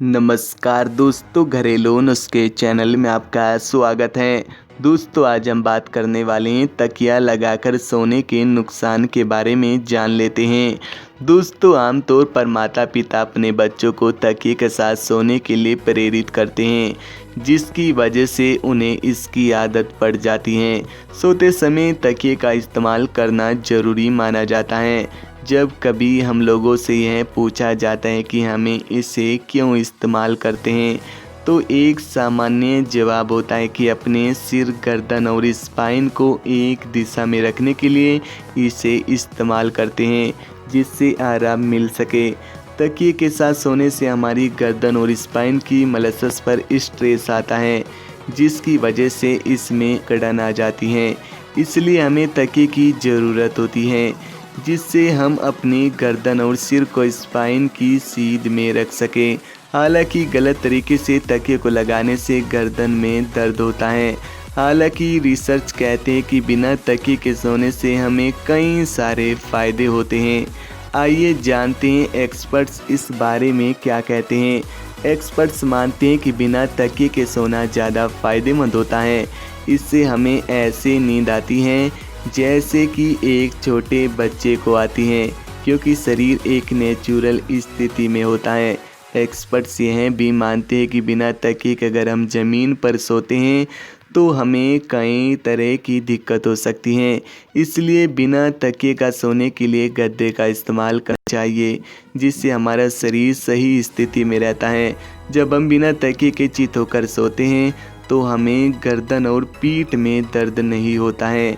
नमस्कार दोस्तों, घरेलू नुस्खे चैनल में आपका स्वागत है। दोस्तों, आज हम बात करने वाले हैं तकिया लगाकर सोने के नुकसान के बारे में जान लेते हैं। दोस्तों, आमतौर पर माता पिता अपने बच्चों को तकिए के साथ सोने के लिए प्रेरित करते हैं, जिसकी वजह से उन्हें इसकी आदत पड़ जाती है। सोते समय तकिए का इस्तेमाल करना ज़रूरी माना जाता है। जब कभी हम लोगों से यह पूछा जाता है कि हमें इसे क्यों इस्तेमाल करते हैं, तो एक सामान्य जवाब होता है कि अपने सिर, गर्दन और स्पाइन को एक दिशा में रखने के लिए इसे इस्तेमाल करते हैं, जिससे आराम मिल सके। तकिए के साथ सोने से हमारी गर्दन और स्पाइन की मसल्स पर स्ट्रेस आता है, जिसकी वजह से इसमें अकड़न आ जाती है। इसलिए हमें तकिए की ज़रूरत होती है, जिससे हम अपनी गर्दन और सिर को स्पाइन की सीध में रख सकें। हालांकि गलत तरीके से तकिए को लगाने से गर्दन में दर्द होता है। हालांकि रिसर्च कहते हैं कि बिना तकिए के सोने से हमें कई सारे फायदे होते हैं। आइए जानते हैं एक्सपर्ट्स इस बारे में क्या कहते हैं। एक्सपर्ट्स मानते हैं कि बिना तकिए के सोना ज़्यादा फायदेमंद होता है। इससे हमें ऐसे नींद आती है जैसे कि एक छोटे बच्चे को आती हैं, क्योंकि शरीर एक नेचुरल स्थिति में होता है। एक्सपर्ट्स यह भी मानते हैं कि बिना तकिए के अगर हम ज़मीन पर सोते हैं तो हमें कई तरह की दिक्कत हो सकती हैं। इसलिए बिना तकिए का सोने के लिए गद्दे का इस्तेमाल करना चाहिए, जिससे हमारा शरीर सही स्थिति में रहता है। जब हम बिना तकिए के चित होकर सोते हैं तो हमें गर्दन और पीठ में दर्द नहीं होता है।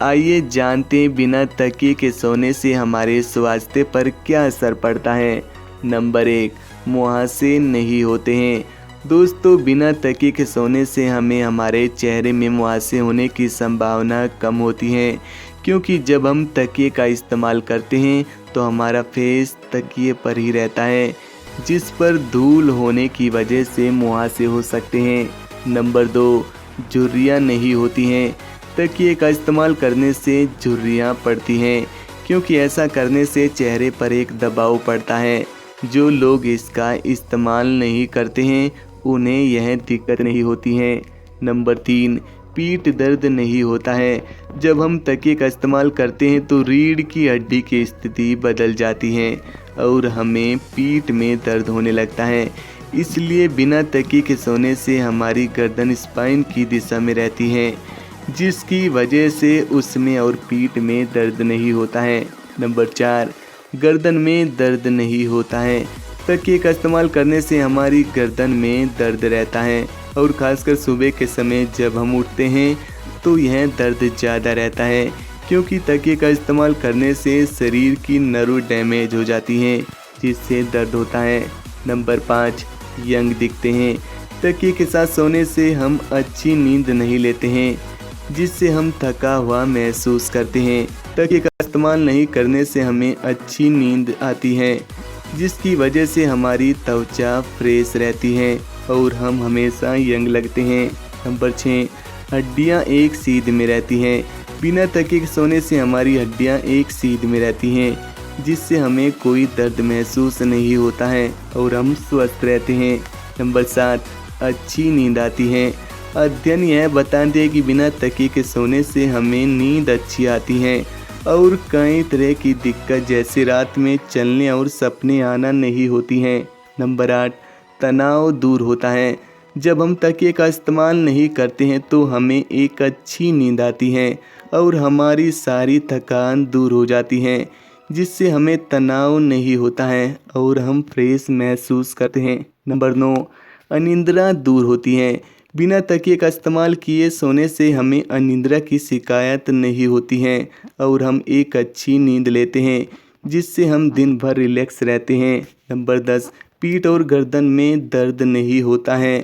आइए जानते हैं बिना तकिए के सोने से हमारे स्वास्थ्य पर क्या असर पड़ता है। नंबर 1, मुहासे नहीं होते हैं। दोस्तों, बिना तकिए के सोने से हमें हमारे चेहरे में मुहासे होने की संभावना कम होती है, क्योंकि जब हम तकिए का इस्तेमाल करते हैं तो हमारा फेस तकिए पर ही रहता है, जिस पर धूल होने की वजह से मुहासे हो सकते हैं। नंबर 2, झुर्रियाँ नहीं होती हैं। तकिए का इस्तेमाल करने से झुर्रियाँ पड़ती हैं, क्योंकि ऐसा करने से चेहरे पर एक दबाव पड़ता है। जो लोग इसका इस्तेमाल नहीं करते हैं उन्हें यह दिक्कत नहीं होती है। नंबर 3, पीठ दर्द नहीं होता है। जब हम तकिए का इस्तेमाल करते हैं तो रीढ़ की हड्डी की स्थिति बदल जाती है और हमें पीठ में दर्द होने लगता है। इसलिए बिना तकिए के सोने से हमारी गर्दन स्पाइन की दिशा में रहती है, जिसकी वजह से उसमें और पीठ में दर्द नहीं होता है। नंबर 4, गर्दन में दर्द नहीं होता है। तकिए का इस्तेमाल करने से हमारी गर्दन में दर्द रहता है और खासकर सुबह के समय जब हम उठते हैं तो यह दर्द ज़्यादा रहता है, क्योंकि तकिए का इस्तेमाल करने से शरीर की नर्व डैमेज हो जाती हैं, जिससे दर्द होता है। नंबर 5, यंग दिखते हैं। तकिए के साथ सोने से हम अच्छी नींद नहीं लेते हैं, जिससे हम थका हुआ महसूस करते हैं। तकिए का इस्तेमाल नहीं करने से हमें अच्छी नींद आती है, जिसकी वजह से हमारी त्वचा फ्रेश रहती है और हम हमेशा यंग लगते हैं। नंबर 6, हड्डियां एक सीध में रहती हैं। बिना तकिए के सोने से हमारी हड्डियां एक सीध में रहती हैं, जिससे हमें कोई दर्द महसूस नहीं होता है और हम स्वस्थ रहते हैं। नंबर 7, अच्छी नींद आती है। अध्ययन यह बताते हैं कि बिना तकिए के सोने से हमें नींद अच्छी आती है और कई तरह की दिक्कत जैसे रात में चलने और सपने आना नहीं होती हैं। नंबर 8, तनाव दूर होता है। जब हम तकिए का इस्तेमाल नहीं करते हैं तो हमें एक अच्छी नींद आती है और हमारी सारी थकान दूर हो जाती है, जिससे हमें तनाव नहीं होता है और हम फ्रेश महसूस करते हैं। नंबर 9, अनिद्रा दूर होती है। बिना तकिए का इस्तेमाल किए सोने से हमें अनिद्रा की शिकायत नहीं होती है और हम एक अच्छी नींद लेते हैं, जिससे हम दिन भर रिलैक्स रहते हैं। नंबर 10, पीठ और गर्दन में दर्द नहीं होता है।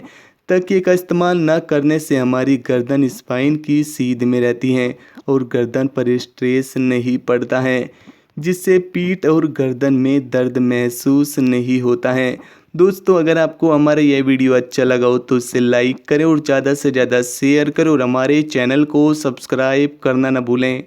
तकिए का इस्तेमाल न करने से हमारी गर्दन स्पाइन की सीध में रहती है और गर्दन पर स्ट्रेस नहीं पड़ता है, जिससे पीठ और गर्दन में दर्द महसूस नहीं होता है। दोस्तों, अगर आपको हमारा यह वीडियो अच्छा लगा हो तो इसे लाइक करें और ज़्यादा से ज़्यादा शेयर करें और हमारे चैनल को सब्सक्राइब करना न भूलें।